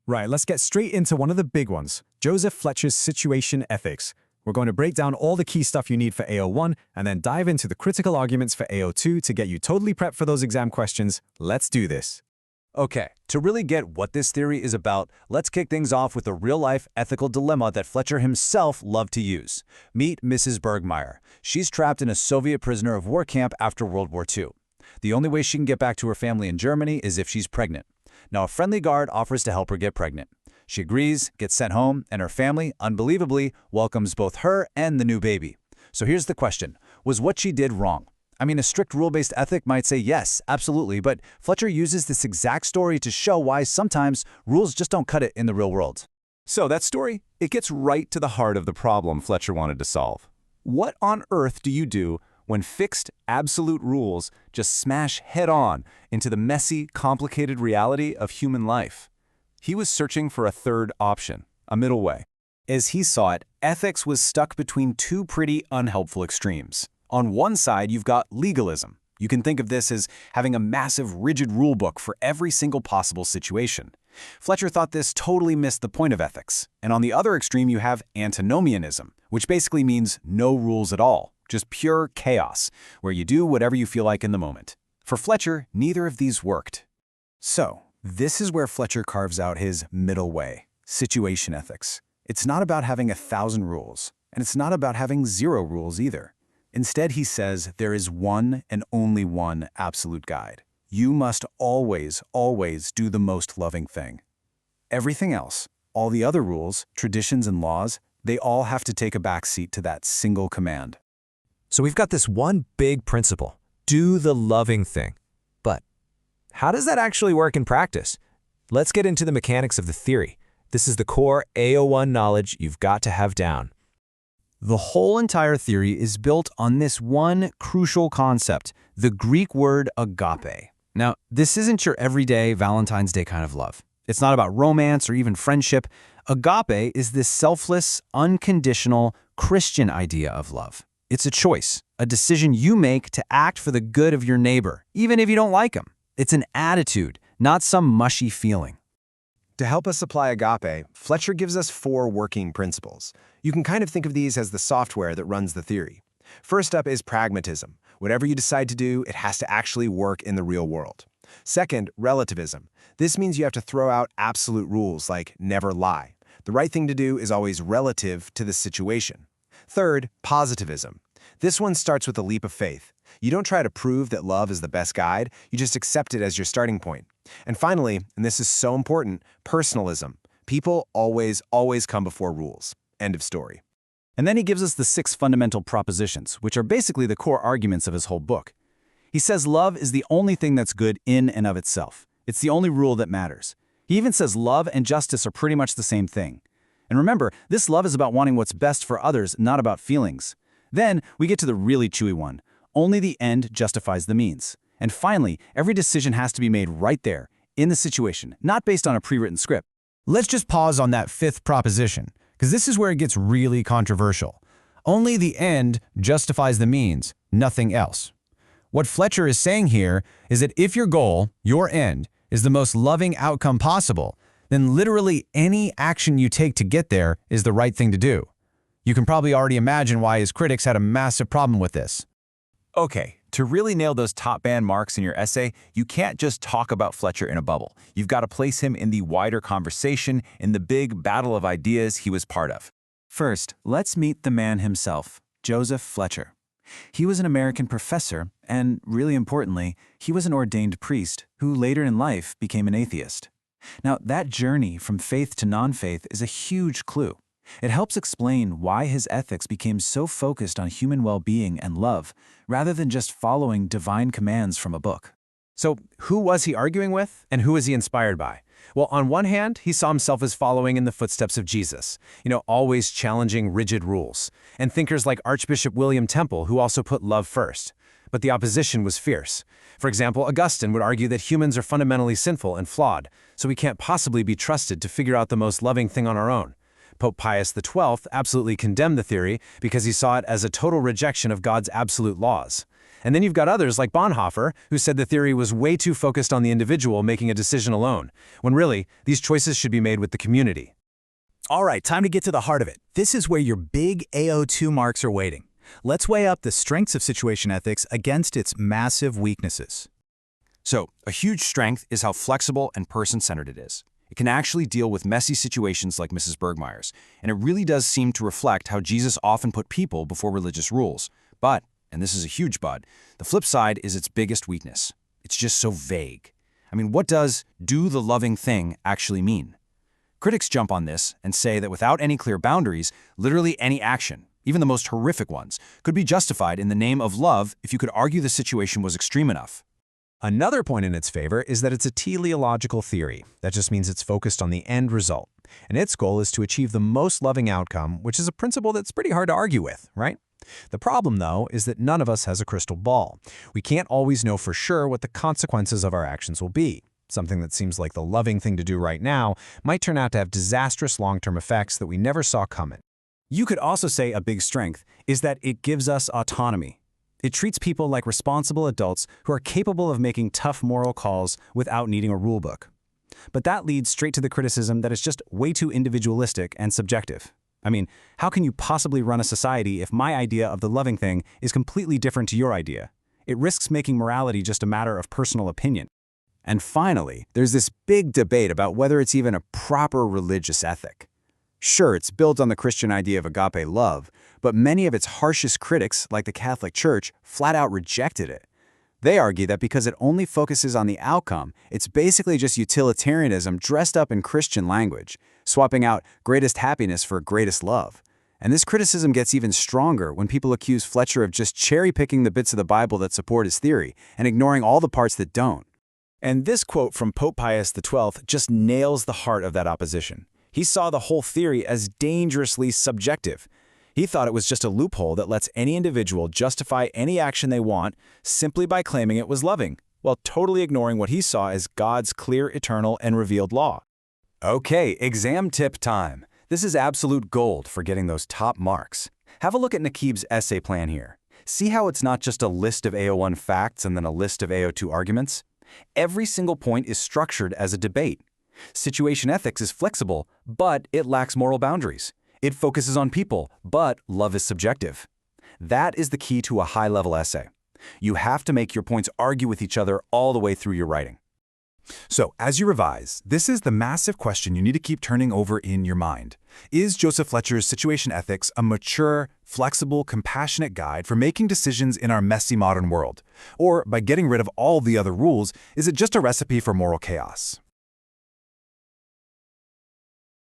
Right, let's get straight into one of the big ones, Joseph Fletcher's situation ethics. We're going to break down all the key stuff you need for AO1 and then dive into the critical arguments for AO2 to get you totally prepped for those exam questions. Let's do this. Okay, to really get what this theory is about, let's kick things off with a real-life ethical dilemma that Fletcher himself loved to use. Meet Mrs. Bergmeyer. She's trapped in a Soviet prisoner of war camp after World War II. The only way she can get back to her family in Germany is if she's pregnant. Now, a friendly guard offers to help her get pregnant. She agrees, gets sent home, and her family, unbelievably, welcomes both her and the new baby. So here's the question. Was what she did wrong? I mean, a strict rule-based ethic might say yes, absolutely, but Fletcher uses this exact story to show why sometimes rules just don't cut it in the real world. So that story, it gets right to the heart of the problem Fletcher wanted to solve. What on earth do you do when fixed, absolute rules just smash head-on into the messy, complicated reality of human life? He was searching for a third option, a middle way. As he saw it, ethics was stuck between two pretty unhelpful extremes. On one side, you've got legalism. You can think of this as having a massive, rigid rulebook for every single possible situation. Fletcher thought this totally missed the point of ethics. And on the other extreme, you have antinomianism, which basically means no rules at all, just pure chaos, where you do whatever you feel like in the moment. For Fletcher, neither of these worked. So, this is where Fletcher carves out his middle way, situation ethics. It's not about having 1,000 rules, and it's not about having 0 rules either. Instead, he says there is one and only one absolute guide. You must always, always do the most loving thing. Everything else, all the other rules, traditions, and laws, they all have to take a back seat to that single command. So we've got this one big principle, do the loving thing. But how does that actually work in practice? Let's get into the mechanics of the theory. This is the core AO1 knowledge you've got to have down. The whole entire theory is built on this one crucial concept, the Greek word agape. Now, this isn't your everyday Valentine's Day kind of love. It's not about romance or even friendship. Agape is this selfless, unconditional, Christian idea of love. It's a choice, a decision you make to act for the good of your neighbor, even if you don't like him. It's an attitude, not some mushy feeling. To help us apply agape, Fletcher gives us 4 working principles. You can kind of think of these as the software that runs the theory. First up is pragmatism. Whatever you decide to do, it has to actually work in the real world. Second, relativism. This means you have to throw out absolute rules like never lie. The right thing to do is always relative to the situation. Third, positivism. This one starts with a leap of faith. You don't try to prove that love is the best guide, you just accept it as your starting point. And finally, and this is so important, personalism. People always, always come before rules. End of story. And then he gives us the 6 fundamental propositions, which are basically the core arguments of his whole book. He says love is the only thing that's good in and of itself. It's the only rule that matters. He even says love and justice are pretty much the same thing. And remember, this love is about wanting what's best for others, not about feelings. Then we get to the really chewy one. Only the end justifies the means. And finally, every decision has to be made right there, in the situation, not based on a pre-written script. Let's just pause on that 5th proposition, because this is where it gets really controversial. Only the end justifies the means, nothing else. What Fletcher is saying here is that if your goal, your end, is the most loving outcome possible, then literally any action you take to get there is the right thing to do. You can probably already imagine why his critics had a massive problem with this. Okay, to really nail those top band marks in your essay, you can't just talk about Fletcher in a bubble. You've got to place him in the wider conversation, in the big battle of ideas he was part of. First, let's meet the man himself, Joseph Fletcher. He was an American professor, and really importantly, he was an ordained priest who later in life became an atheist. Now, that journey from faith to non-faith is a huge clue. It helps explain why his ethics became so focused on human well-being and love, rather than just following divine commands from a book. So, who was he arguing with, and who was he inspired by? Well, on one hand, he saw himself as following in the footsteps of Jesus, always challenging rigid rules, and thinkers like Archbishop William Temple, who also put love first. But the opposition was fierce. For example, Augustine would argue that humans are fundamentally sinful and flawed, so we can't possibly be trusted to figure out the most loving thing on our own. Pope Pius XII absolutely condemned the theory because he saw it as a total rejection of God's absolute laws. And then you've got others like Bonhoeffer, who said the theory was way too focused on the individual making a decision alone, when really, these choices should be made with the community. All right, time to get to the heart of it. This is where your big AO2 marks are waiting. Let's weigh up the strengths of situation ethics against its massive weaknesses. So, a huge strength is how flexible and person-centered it is. It can actually deal with messy situations like Mrs. Bergmeyer's, and it really does seem to reflect how Jesus often put people before religious rules. But, and this is a huge but, the flip side is its biggest weakness. It's just so vague. I mean, what does "do the loving thing" actually mean? Critics jump on this and say that without any clear boundaries, literally any action, even the most horrific ones, could be justified in the name of love if you could argue the situation was extreme enough. Another point in its favor is that it's a teleological theory. That just means it's focused on the end result. And its goal is to achieve the most loving outcome, which is a principle that's pretty hard to argue with, right? The problem, though, is that none of us has a crystal ball. We can't always know for sure what the consequences of our actions will be. Something that seems like the loving thing to do right now might turn out to have disastrous long-term effects that we never saw coming. You could also say a big strength is that it gives us autonomy. It treats people like responsible adults who are capable of making tough moral calls without needing a rulebook. But that leads straight to the criticism that it's just way too individualistic and subjective. I mean, how can you possibly run a society if my idea of the loving thing is completely different to your idea? It risks making morality just a matter of personal opinion. And finally, there's this big debate about whether it's even a proper religious ethic. Sure, it's built on the Christian idea of agape love, but many of its harshest critics, like the Catholic Church, flat out rejected it. They argue that because it only focuses on the outcome, it's basically just utilitarianism dressed up in Christian language, swapping out greatest happiness for greatest love. And this criticism gets even stronger when people accuse Fletcher of just cherry-picking the bits of the Bible that support his theory and ignoring all the parts that don't. And this quote from Pope Pius XII just nails the heart of that opposition. He saw the whole theory as dangerously subjective. He thought it was just a loophole that lets any individual justify any action they want simply by claiming it was loving, while totally ignoring what he saw as God's clear, eternal, and revealed law. Okay, exam tip time. This is absolute gold for getting those top marks. Have a look at Naquib's essay plan here. See how it's not just a list of AO1 facts and then a list of AO2 arguments? Every single point is structured as a debate. Situation ethics is flexible, but it lacks moral boundaries. It focuses on people, but love is subjective. That is the key to a high-level essay. You have to make your points argue with each other all the way through your writing. So, as you revise, this is the massive question you need to keep turning over in your mind. Is Joseph Fletcher's situation ethics a mature, flexible, compassionate guide for making decisions in our messy modern world? Or, by getting rid of all the other rules, is it just a recipe for moral chaos?